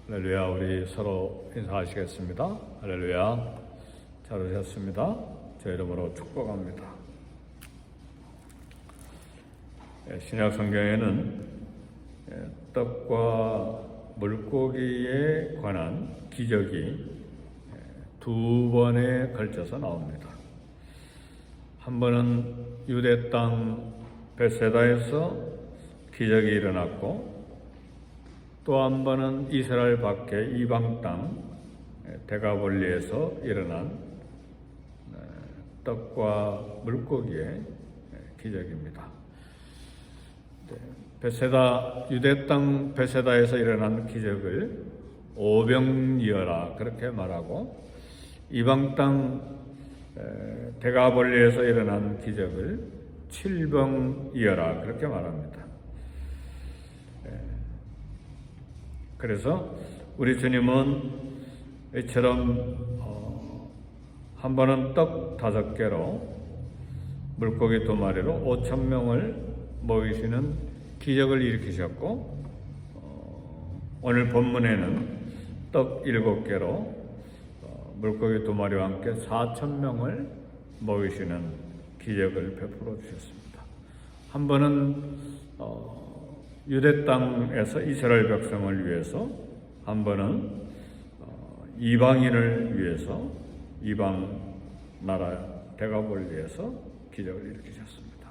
할렐루야. 우리 서로 인사하시겠습니다. 할렐루야. 잘 오셨습니다. 제 이름으로 축복합니다. 신약 성경에는 떡과 물고기에 관한 기적이 두 번에 걸쳐서 나옵니다. 한 번은 유대 땅 벳세다에서 기적이 일어났고, 또 한 번은 이스라엘 밖의 이방 땅 데가볼리에서 일어난 떡과 물고기의 기적입니다. 유대 땅 벳세다에서 일어난 기적을 오병이어라 그렇게 말하고, 이방 땅 데가볼리에서 일어난 기적을 칠병이어라 그렇게 말합니다. 그래서 우리 주님은 이처럼 한 번은 떡 5개로 물고기 2마리로 5,000명을 먹이시는 기적을 일으키셨고, 오늘 본문에는 떡 7개로 물고기 2마리와 함께 4,000명을 먹이시는 기적을 베풀어 주셨습니다. 한 번은 유대 땅에서 이스라엘 백성을 위해서, 한 번은 이방인을 위해서 이방 나라 데가볼리에서 기적을 일으키셨습니다.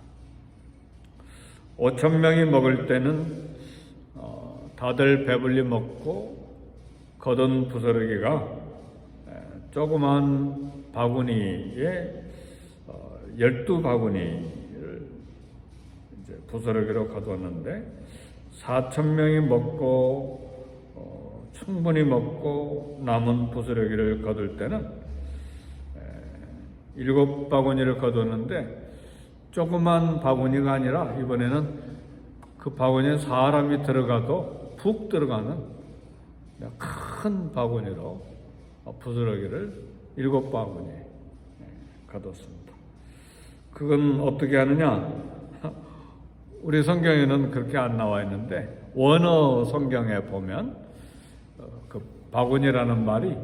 5,000명이 먹을 때는 다들 배불리 먹고 거둔 부스러기가 조그만 바구니에 12바구니를 이제 부스러기로 거두었는데, 4,000명이 먹고 충분히 먹고 남은 부스러기를 거둘 때는 7바구니를 거두었는데, 조그만 바구니가 아니라 이번에는 그 바구니에 사람이 들어가도 푹 들어가는 큰 바구니로 부스러기를 7바구니 거뒀습니다. 그건 어떻게 하느냐? 우리 성경에는 그렇게 안 나와 있는데, 원어 성경에 보면 그 바구니라는 말이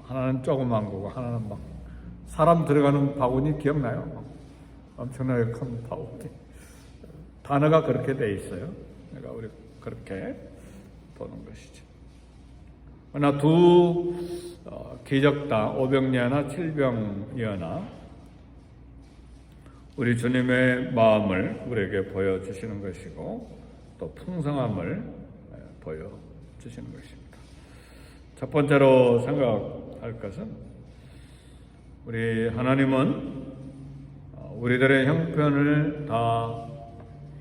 하나는 조그만 거고 하나는 막 사람 들어가는 바구니 기억나요? 엄청나게 큰 바구니. 단어가 그렇게 돼 있어요. 그러니까 우리 그렇게 보는 것이죠. 그러나 두 기적다, 오병이어나 칠병이어나 우리 주님의 마음을 우리에게 보여주시는 것이고, 또 풍성함을 보여주시는 것입니다. 첫 번째로 생각할 것은, 우리 하나님은 우리들의 형편을 다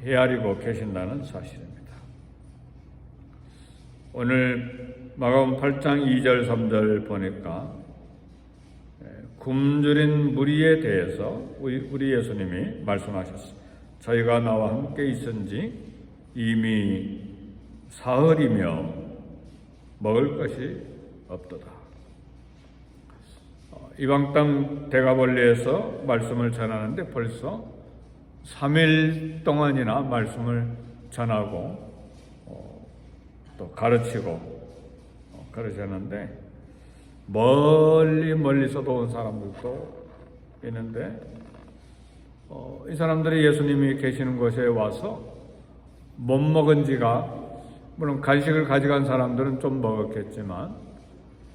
헤아리고 계신다는 사실입니다. 오늘 마가복음 8장 2절 3절 보니까 굶주린 무리에 대해서 우리 예수님이 말씀하셨습니다. 저희가 나와 함께 있은지 이미 사흘이며 먹을 것이 없도다. 이방 땅 데가볼리에서 말씀을 전하는데 벌써 3일 동안이나 말씀을 전하고 또 가르치고 그러셨는데, 멀리서도 온 사람들도 있는데, 이 사람들이 예수님이 계시는 곳에 와서 못 먹은 지가, 물론 간식을 가져간 사람들은 좀 먹었겠지만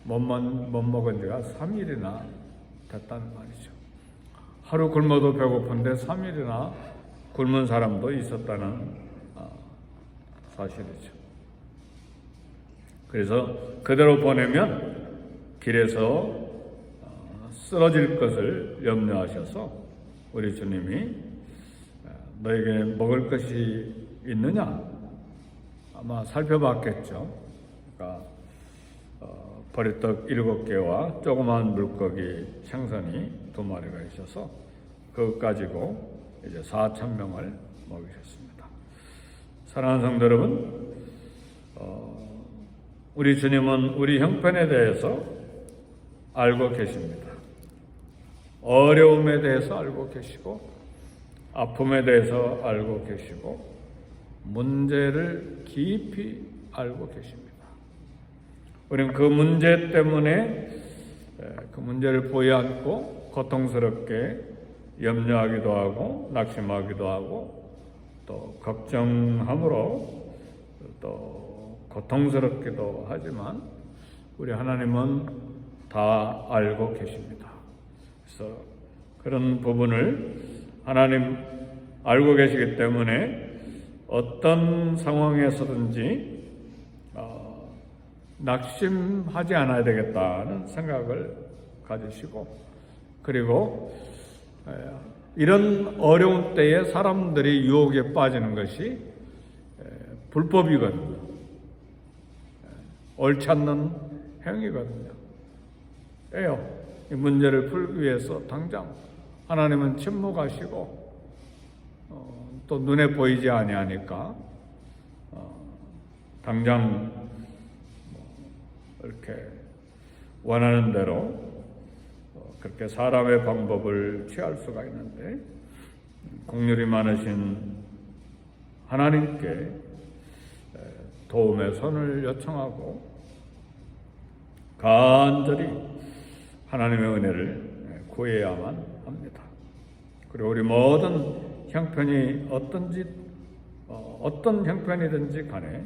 못 먹은 지가 3일이나 됐다는 말이죠. 하루 굶어도 배고픈데 3일이나 굶은 사람도 있었다는 사실이죠. 그래서 그대로 보내면 길에서 쓰러질 것을 염려하셔서 우리 주님이 너에게 먹을 것이 있느냐? 아마 살펴봤겠죠. 그러니까 버리떡 7개와 조그만 물고기 생선이 2마리가 있어서 그것 가지고 이제 4,000명을 먹이셨습니다. 사랑하는 성도 여러분, 우리 주님은 우리 형편에 대해서 알고 계십니다. 어려움에 대해서 알고 계시고, 아픔에 대해서 알고 계시고, 문제를 깊이 알고 계십니다. 우리는 그 문제 때문에 그 문제를 보여안고 고통스럽게 염려하기도 하고 낙심하기도 하고 또 걱정함으로 또 고통스럽기도 하지만 우리 하나님은 다 알고 계십니다. 그래서 그런 부분을 하나님 알고 계시기 때문에 어떤 상황에서든지 낙심하지 않아야 되겠다는 생각을 가지시고, 그리고 이런 어려운 때에 사람들이 유혹에 빠지는 것이 불법이거든요. 옳지 않는 행위거든요. 이 문제를 풀기 위해서 당장 하나님은 침묵하시고 또 눈에 보이지 아니하니까 당장 이렇게 원하는 대로 그렇게 사람의 방법을 취할 수가 있는데, 긍휼이 많으신 하나님께 도움의 손을 요청하고 간절히 하나님의 은혜를 구해야만 합니다. 그리고 우리 모든 형편이 어떤 형편이든지 간에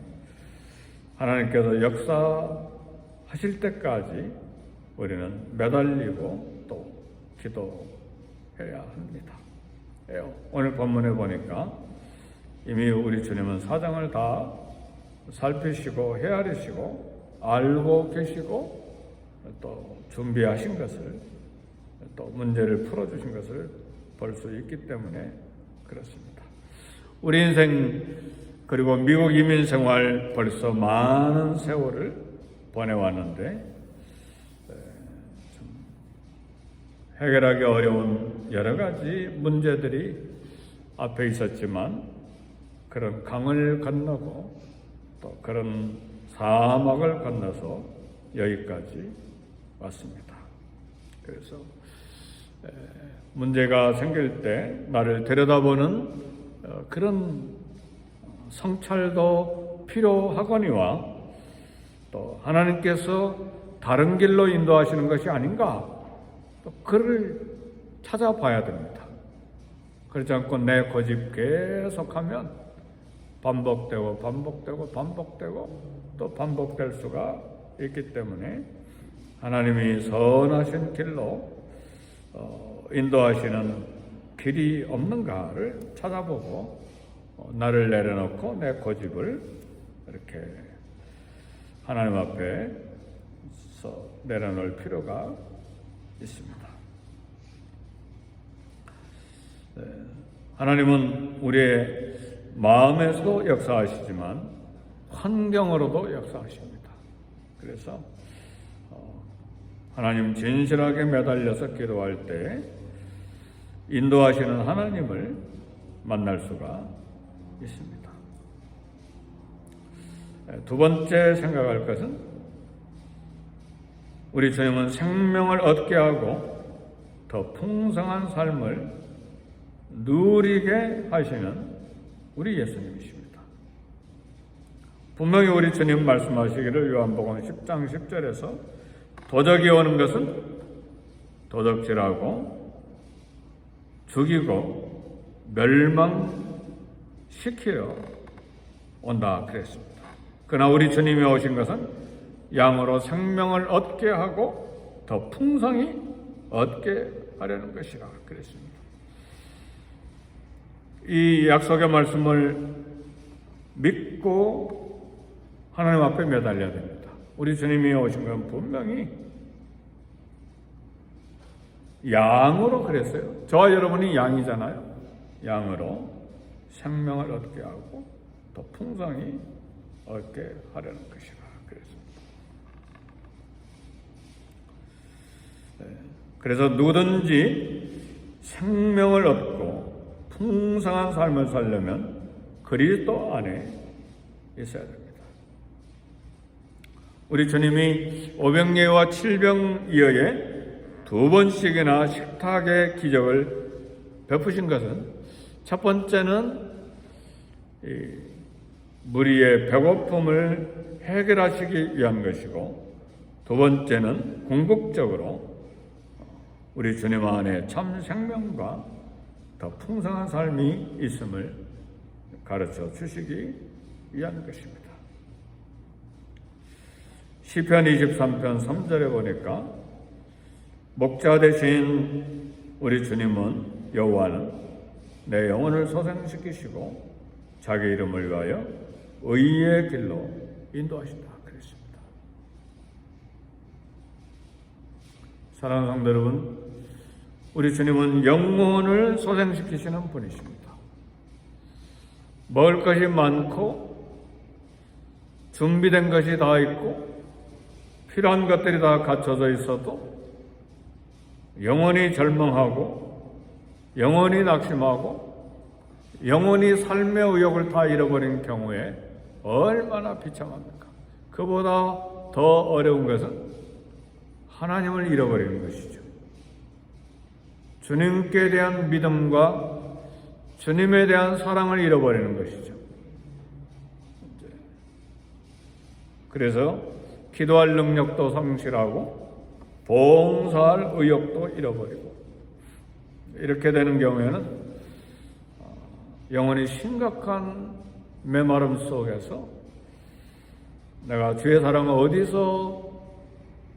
하나님께서 역사하실 때까지 우리는 매달리고 또 기도해야 합니다. 오늘 본문에 보니까 이미 우리 주님은 사정을 다 살피시고 헤아리시고 알고 계시고 또 준비하신 것을, 또 문제를 풀어주신 것을 볼 수 있기 때문에 그렇습니다. 우리 인생, 그리고 미국 이민 생활 벌써 많은 세월을 보내왔는데 좀 해결하기 어려운 여러 가지 문제들이 앞에 있었지만 그런 강을 건너고 또 그런 사막을 건너서 여기까지 왔습니다. 그래서 문제가 생길 때 나를 들여다보는 그런 성찰도 필요하거니와 또 하나님께서 다른 길로 인도하시는 것이 아닌가, 또 그를 찾아봐야 됩니다. 그렇지 않고 내 고집 계속하면 반복되고 또 반복될 수가 있기 때문에 하나님이 선하신 길로 인도하시는 길이 없는가를 찾아보고 나를 내려놓고 내 고집을 이렇게 하나님 앞에서 내려놓을 필요가 있습니다. 하나님은 우리의 마음에서도 역사하시지만 환경으로도 역사하십니다. 그래서 하나님 진실하게 매달려서 기도할 때 인도하시는 하나님을 만날 수가 있습니다. 두 번째 생각할 것은 우리 주님은 생명을 얻게 하고 더 풍성한 삶을 누리게 하시는 우리 예수님이십니다. 분명히 우리 주님 말씀하시기를 요한복음 10장 10절에서 도적이 오는 것은 도적질하고 죽이고 멸망시키러 온다 그랬습니다. 그러나 우리 주님이 오신 것은 양으로 생명을 얻게 하고 더 풍성히 얻게 하려는 것이라 그랬습니다. 이 약속의 말씀을 믿고 하나님 앞에 매달려야 됩니다. 우리 주님이 오신 건 분명히 양으로 그랬어요. 저와 여러분이 양이잖아요. 양으로 생명을 얻게 하고 더 풍성히 얻게 하려는 것이라 그랬습니다. 그래서 누구든지 생명을 얻고 풍성한 삶을 살려면 그리스도 안에 있어야 됩니다. 우리 주님이 오병이어와 칠병이어에 2번씩이나 식탁의 기적을 베푸신 것은 첫 번째는 무리의 배고픔을 해결하시기 위한 것이고, 두 번째는 궁극적으로 우리 주님 안에 참 생명과 더 풍성한 삶이 있음을 가르쳐 주시기 위한 것입니다. 시편 23편 3절에 보니까 목자 되신 우리 주님은 여호와는 내 영혼을 소생시키시고 자기 이름을 위하여 의의 길로 인도하신다 그랬습니다. 사랑하는 성도 여러분, 우리 주님은 영혼을 소생시키시는 분이십니다. 먹을 것이 많고 준비된 것이 다 있고 필요한 것들이 다 갖춰져 있어도 영혼이 절망하고 영혼이 낙심하고 영혼이 삶의 의욕을 다 잃어버린 경우에 얼마나 비참합니까? 그보다 더 어려운 것은 하나님을 잃어버리는 것이죠. 주님께 대한 믿음과 주님에 대한 사랑을 잃어버리는 것이죠. 그래서 기도할 능력도 상실하고 봉사할 의욕도 잃어버리고 이렇게 되는 경우에는 영혼이 심각한 메마름 속에서 내가 주의 사랑을 어디서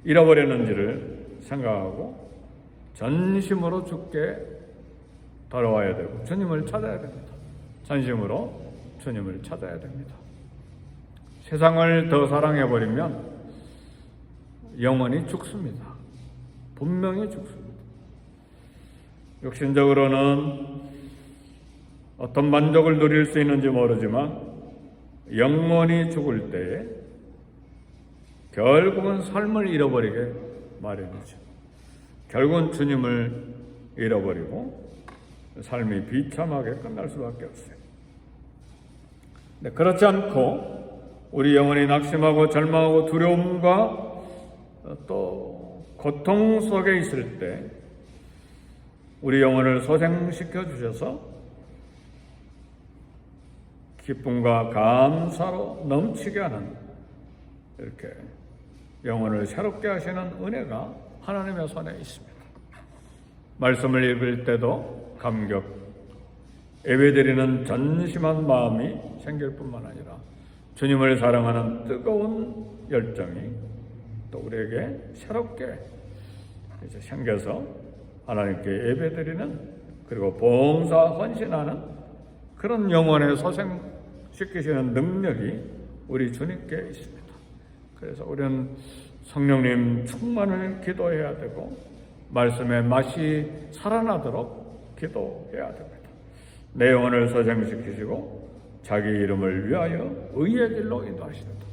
잃어버렸는지를 생각하고 전심으로 주께 돌아와야 되고 주님을 찾아야 됩니다. 전심으로 주님을 찾아야 됩니다. 세상을 더 사랑해버리면 영혼이 죽습니다. 분명히 죽습니다. 육신적으로는 어떤 만족을 누릴 수 있는지 모르지만 영혼이 죽을 때에 결국은 삶을 잃어버리게 마련이죠. 결국은 주님을 잃어버리고 삶이 비참하게 끝날 수밖에 없어요. 그렇지 않고 우리 영혼이 낙심하고 절망하고 두려움과 또 고통 속에 있을 때 우리 영혼을 소생시켜 주셔서 기쁨과 감사로 넘치게 하는 이렇게 영혼을 새롭게 하시는 은혜가 하나님의 손에 있습니다. 말씀을 읽을 때도 감격, 예배드리는 전심한 마음이 생길 뿐만 아니라 주님을 사랑하는 뜨거운 열정이 또 우리에게 새롭게 이제 생겨서 하나님께 예배드리는 그리고 봉사 헌신하는 그런 영혼에 소생시키시는 능력이 우리 주님께 있습니다. 그래서 우리는 성령님 충만을 기도해야 되고 말씀의 맛이 살아나도록 기도해야 됩니다. 내 영혼을 소생시키시고 자기 이름을 위하여 의의 길로 인도하시도다.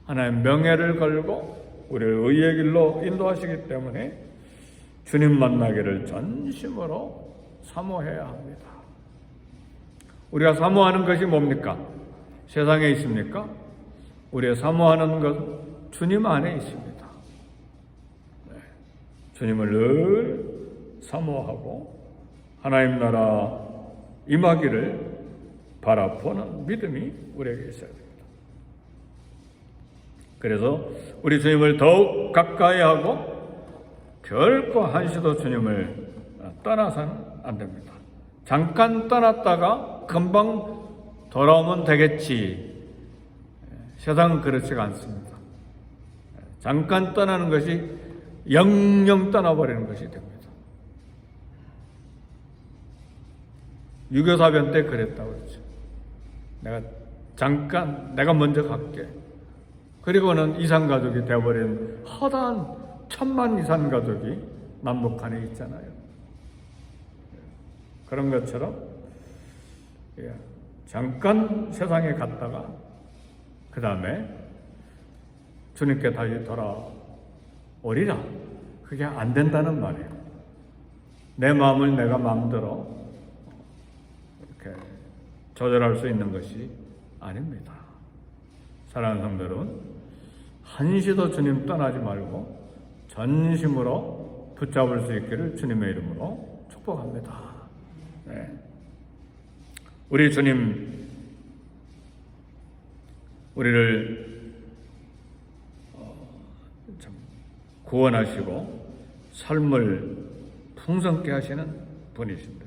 하나님 명예를 걸고 우리를 의의 길로 인도하시기 때문에 주님 만나기를 전심으로 사모해야 합니다. 우리가 사모하는 것이 뭡니까? 세상에 있습니까? 우리가 사모하는 것은 주님 안에 있습니다. 네. 주님을 늘 사모하고 하나님 나라 임하기를 바라보는 믿음이 우리에게 있어야 됩니다. 그래서 우리 주님을 더욱 가까이 하고 결코 한시도 주님을 떠나서는 안 됩니다. 잠깐 떠났다가 금방 돌아오면 되겠지. 세상은 그렇지가 않습니다. 잠깐 떠나는 것이 영영 떠나버리는 것이 됩니다. 유교사변 때 그랬다고 그랬죠. 내가 먼저 갈게. 그리고는 이산가족이 되어버린 허다한 1000만 이산가족이 남북한에 있잖아요. 그런 것처럼 잠깐 세상에 갔다가 그 다음에 주님께 다시 돌아오리라. 그게 안 된다는 말이에요. 내 마음을 내가 마음대로 이렇게 조절할 수 있는 것이 아닙니다. 사랑하는 성도 여러분, 한시도 주님 떠나지 말고 전심으로 붙잡을 수 있기를 주님의 이름으로 축복합니다. 네. 우리 주님, 구원하시고 삶을 풍성케 하시는 분이신데,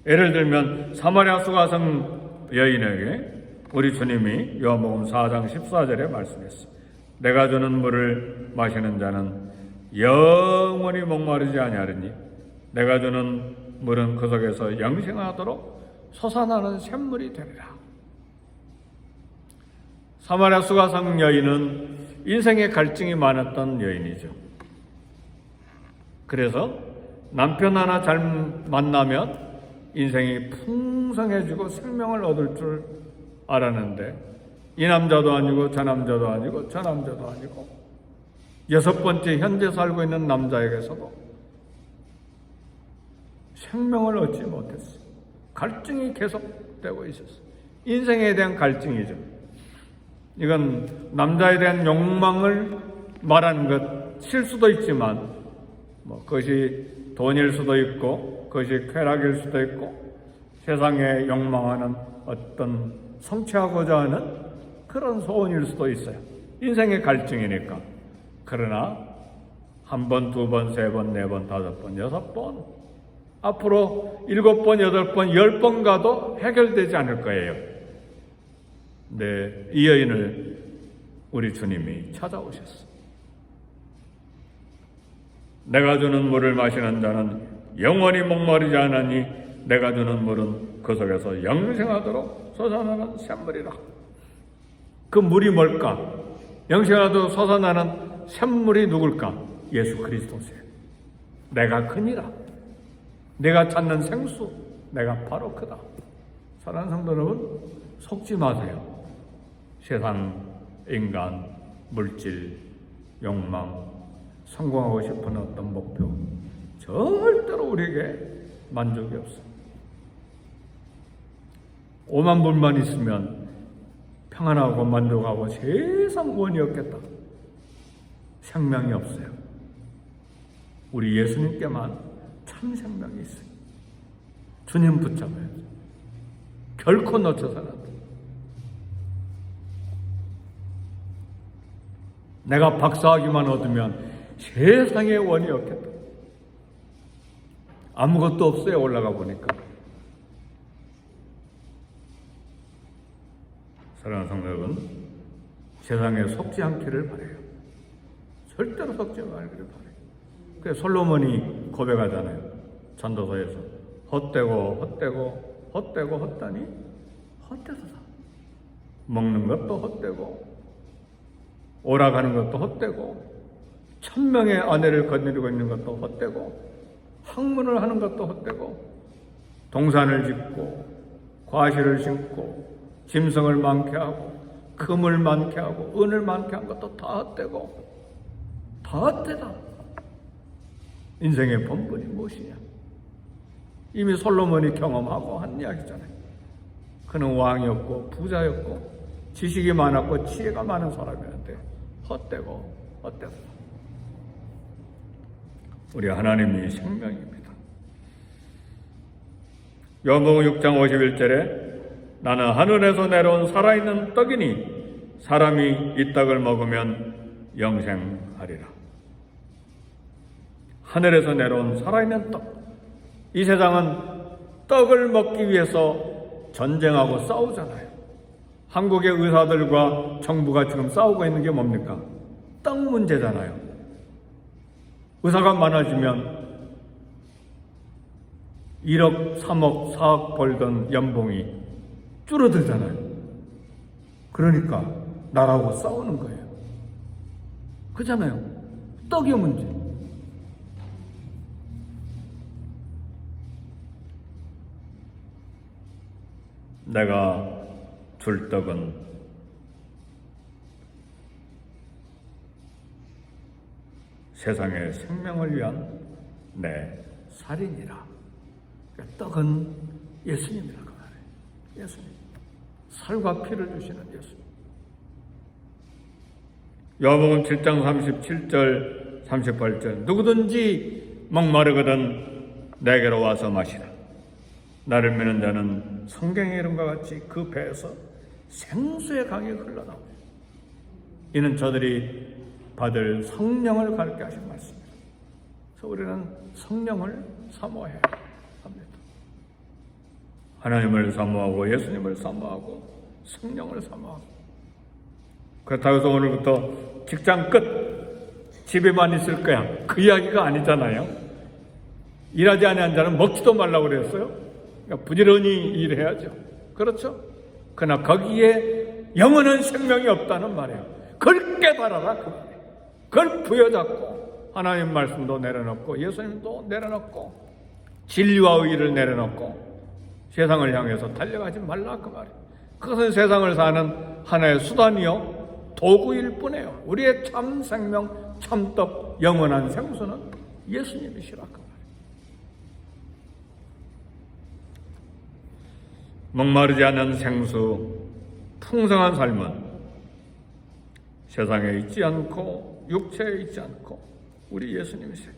예를 들면 사마리아 수가성 여인에게 우리 주님이 요한복음 4장 14절에 말씀했습니다. 내가 주는 물을 마시는 자는 영원히 목마르지 아니하리니 내가 주는 물은 그 속에서 영생하도록 솟아나는 샘물이 되리라. 사마리아 수가성 여인은 인생의 갈증이 많았던 여인이죠. 그래서 남편 하나 잘 만나면 인생이 풍성해지고 생명을 얻을 줄 알았는데, 이 남자도 아니고 저 남자도 아니고 저 남자도 아니고 6번째 현재 살고 있는 남자에게서도 생명을 얻지 못했어요. 갈증이 계속되고 있었어요. 인생에 대한 갈증이죠. 이건 남자에 대한 욕망을 말하는 것일 수도 있지만, 그것이 돈일 수도 있고 그것이 쾌락일 수도 있고 세상에 욕망하는 어떤 성취하고자 하는 그런 소원일 수도 있어요. 인생의 갈증이니까. 그러나 1번, 2번, 3번, 4번, 5번, 6번, 앞으로 7번, 8번, 10번 가도 해결되지 않을 거예요. 네, 이 여인을 우리 주님이 찾아오셨어. 내가 주는 물을 마시는 자는 영원히 목마르지 않으니 내가 주는 물은 그 속에서 영생하도록 솟아나는 샘물이라. 그 물이 뭘까? 영생하도록 솟아나는 샘물이 누굴까? 예수 그리스도세요. 내가 그니라. 내가 찾는 생수, 내가 바로 그다. 사랑하는 성도 여러분, 속지 마세요. 세상, 인간, 물질, 욕망, 성공하고 싶은 어떤 목표, 절대로 우리에게 만족이 없어. 5만 불만 있으면 평안하고 만족하고 세상 원이 없겠다. 생명이 없어요. 우리 예수님께만 참 생명이 있어요. 주님 붙잡아요. 결코 놓쳐서는 안 돼. 내가 박사학위만 얻으면 세상에 원이 없겠다. 아무것도 없어요. 올라가 보니까. 사랑하는 성도 여러분, 세상에 속지 않기를 바라요. 절대로 속지 말기를 바라요. 그래서 솔로몬이 고백하잖아요. 전도서에서 헛되고 헛다니 헛되도다. 먹는 것도 헛되고 오락하는 것도 헛되고 1000명의 아내를 거느리고 있는 것도 헛되고 학문을 하는 것도 헛되고 동산을 짓고 과실을 심고 짐승을 많게 하고 금을 많게 하고 은을 많게 한 것도 다 헛되고 다 헛되다. 인생의 본분이 무엇이냐? 이미 솔로몬이 경험하고 한 이야기잖아요. 그는 왕이었고 부자였고 지식이 많았고 지혜가 많은 사람이었는데 헛되고 헛되다. 우리 하나님이 생명입니다. 요한복음 6장 51절에 나는 하늘에서 내려온 살아있는 떡이니 사람이 이 떡을 먹으면 영생하리라. 하늘에서 내려온 살아있는 떡. 이 세상은 떡을 먹기 위해서 전쟁하고 싸우잖아요. 한국의 의사들과 정부가 지금 싸우고 있는 게 뭡니까? 떡 문제잖아요. 의사가 많아지면 1억, 3억, 4억 벌던 연봉이 줄어들잖아요. 그러니까 나라하고 싸우는 거예요. 그렇잖아요. 떡의 문제. 내가 줄 떡은 세상의 생명을 위한 내 살이니라. 그러니까 떡은 예수님이라고 말해요. 예수님. 살과 피를 주시는 예수님. 요한복음 7장 37절 38절 누구든지 목마르거든 내게로 와서 마시라. 나를 믿는 자는 성경의 이름과 같이 그 배에서 생수의 강이 흘러나오며 이는 저들이 받을 성령을 가르게 하신 말씀입니다. 그래서 우리는 성령을 사모해야 합니다. 하나님을 사모하고 예수님을 사모하고 성령을 사모하고. 그렇다고 해서 오늘부터 직장 끝, 집에만 있을 거야, 그 이야기가 아니잖아요. 일하지 아니한 자는 먹지도 말라고 그랬어요. 그러니까 부지런히 일해야죠. 그렇죠? 그러나 거기에 영원한 생명이 없다는 말이에요. 그걸 깨달아라, 그 말이에요. 그걸 부여잡고 하나님 말씀도 내려놓고 예수님도 내려놓고 진리와 의를 내려놓고 세상을 향해서 달려가지 말라, 그 말이에요. 그것은 세상을 사는 하나의 수단이요 도구일 뿐이에요. 우리의 참 생명, 참떡, 영원한 생수는 예수님이시라, 그 말이에요. 목마르지 않은 생수, 풍성한 삶은 세상에 있지 않고 육체에 있지 않고 우리 예수님이세요.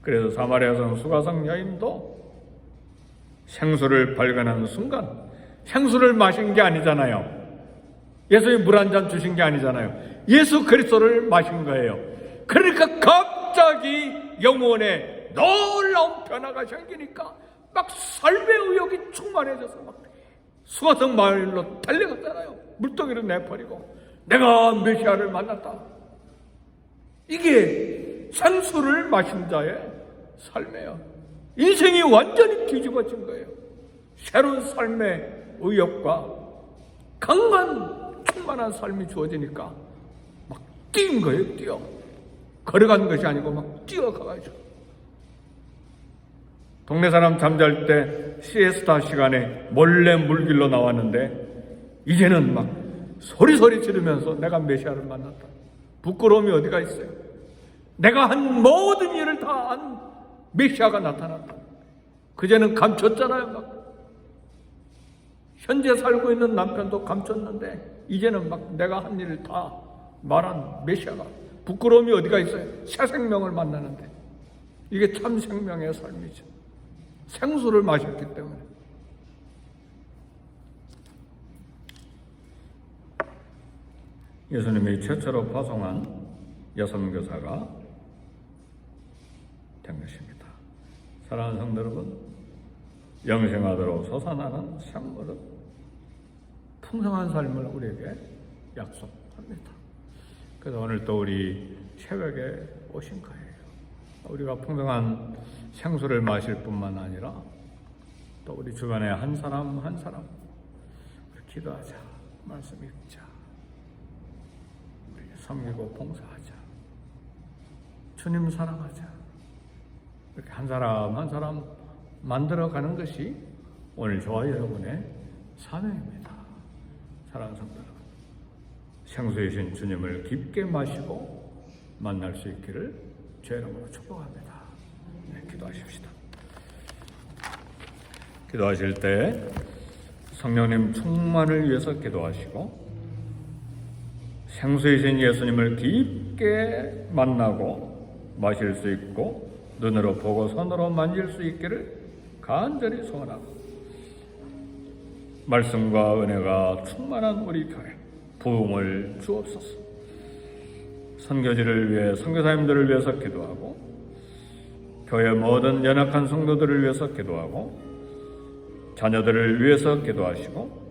그래서 사마리아 수가성 여인도 생수를 발견하는 순간, 생수를 마신 게 아니잖아요. 예수님 물 한 잔 주신 게 아니잖아요. 예수 그리스도를 마신 거예요. 그러니까 갑자기 영혼에 놀라운 변화가 생기니까 막 삶의 의욕이 충만해져서 막 수가성 마을로 달려갔잖아요. 물동이를 내버리고 내가 메시아를 만났다. 이게 생수를 마신 자의 삶이에요. 인생이 완전히 뒤집어진 거예요. 새로운 삶의 의욕과 강한 충만한 삶이 주어지니까 막 뛴 거예요. 뛰어. 걸어간 것이 아니고 막 뛰어가가지고. 동네 사람 잠잘 때 시에스타 시간에 몰래 물길로 나왔는데 이제는 막 소리 지르면서 내가 메시아를 만났다. 부끄러움이 어디가 있어요? 내가 한 모든 일을 다 한 메시아가 나타났다. 그제는 감췄잖아요. 막 현재 살고 있는 남편도 감췄는데 이제는 막 내가 한 일을 다 말한 메시아가, 부끄러움이 어디가 있어요? 새 생명을 만나는데. 이게 참 생명의 삶이죠. 생수를 마셨기 때문에. 예수님이 최초로 파송한 여선교사가 된 것입니다. 사랑하는 성도 여러분, 영생하도록 솟아나는 생물은 풍성한 삶을 우리에게 약속합니다. 그래서 오늘 또 우리 새벽에 오신 거예요. 우리가 풍성한 생수를 마실 뿐만 아니라 또 우리 주변에 한 사람 한 사람 우리 기도하자, 말씀 읽자, 우리 섬기고 봉사하자, 주님 사랑하자, 이렇게 한 사람 한 사람 만들어가는 것이 오늘 저와 여러분의 사명입니다. 사랑하는 성도 여러분, 생수이신 주님을 깊게 마시고 만날 수 있기를 주의 이름으로 축복합니다. 네, 기도하십시다. 기도하실 때 성령님 충만을 위해서 기도하시고 생수이신 예수님을 깊게 만나고 마실 수 있고 눈으로 보고 손으로 만질 수 있기를 간절히 소원하고 말씀과 은혜가 충만한 우리 교회 부흥을 주옵소서. 선교지를 위해 선교사님들을 위해서 기도하고 교회 모든 연약한 성도들을 위해서 기도하고 자녀들을 위해서 기도하시고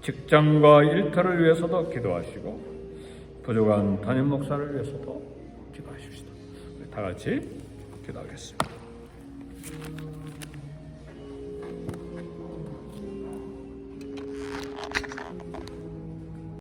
직장과 일터를 위해서도 기도하시고 부족한 담임 목사를 위해서도 기도하십시다. 다 같이 기도하겠습니다.